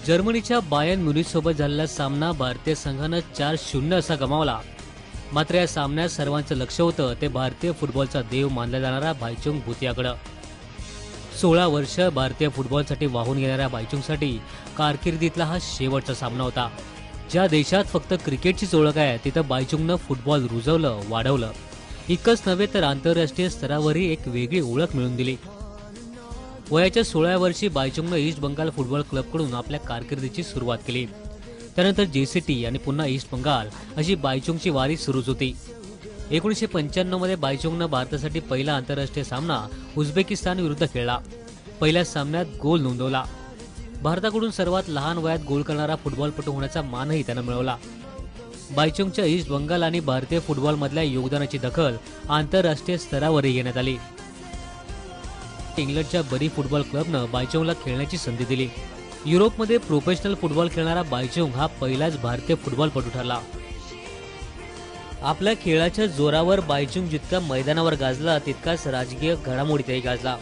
जर्मनीच्या Bayern Munich सोबत झालेला सामना भारतीय संघानं 4-0 असा गमावला। मात्र या सामन्यात सर्वांचं लक्ष होतं ते भारतीय फुटबॉलचा देव मानला जाणारा बायचुंग भुतियाकडे। 16 वर्ष भारतीय फुटबॉलसाठी वाहून गेणाऱ्या बायचुंगसाठी कारकिर्दीतला हा शेवटचा सामना होता। ज्या देशात फक्त क्रिकेटचीच ओळख आहे तिथं बायचुंगनं फुटबॉल रुजवलं, वाढवलं। इतकंच नव्हे तर आंतरराष्ट्रीय स्तरावरही एक वेगळी ओळख मिळवून दिली। वयाच्या 16व्या वर्षी बायचुंगनं ईस्ट बंगाल फुटबॉल क्लबकडून आपल्या कारकिर्दीची सुरुवात केली। त्यानंतर जेसीटी आणि पुन्हा ईस्ट बंगाल अशी बायचुंगची वारी सुरूच होती। 1995 मध्ये बायचुंगनं भारतासाठी पहिला आंतरराष्ट्रीय सामना उझबेकिस्तान विरुद्ध खेळला। पहिल्या सामन्यात गोल नोंदवला। भारताकडून सर्वात लहान वयात गोल करणारा फुटबॉलपटू होण्याचा मानही त्यानं मिळवला। बायचुंगच्या ईस्ट बंगाल आणि भारतीय फुटबॉलमधल्या योगदानाची दखल आंतरराष्ट्रीय स्तरावरही घेण्यात आली। इंग्लंडच्या बरी फुटबॉल क्लबनं बायचुंगला खेळण्याची संधी दिली। युरोपमध्ये प्रोफेशनल फुटबॉल खेळणारा बायचुंग हा पहिलाच भारतीय फुटबॉलपटू ठरला। आपल्या खेळाच्या जोरावर बायचुंग जितका मैदानावर गाजला तितकाच राजकीय घडामोडीतही गाजला।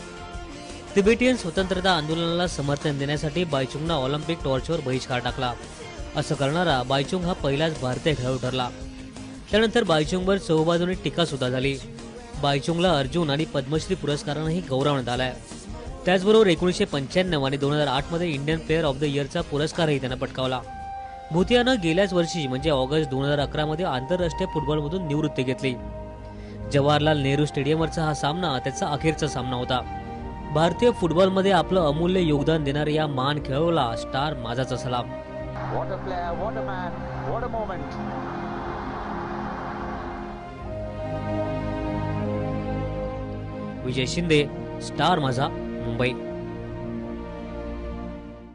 तिबेटियन स्वतंत्रता आंदोलनाला समर्थन देण्यासाठी बायचुंगनं ऑलिम्पिक टॉर्चवर बहिष्कार टाकला। असं करणारा बायचुंग हा पहिलाच भारतीय खेळाडू ठरला। त्यानंतर बायचुंगवर चौबाजूने टीका सुद्धा झाली। बायचुंगला अर्जुन आणि पद्मश्री पुरस्कारानेही गौरवण्यात आलाय। त्याचबरोबर 1995 आणि 2008 मध्ये इंडियन प्लेअर ऑफ द इयरचा पुरस्कारही त्यानं पटकावला। भुतियानं गेल्याच वर्षी म्हणजे ऑगस्ट 2011 मध्ये आंतरराष्ट्रीय फुटबॉलमधून निवृत्ती घेतली। जवाहरलाल नेहरू स्टेडियमवरचा हा सामना त्याचा अखेरचा सामना होता। भारतीय फुटबॉलमध्ये आपलं अमूल्य योगदान देणाऱ्या या महान खेळाडूला स्टार माझाचा सलाम। What a player, what a man, what a moment. Vijay Shinde, star माझा, मुंबई।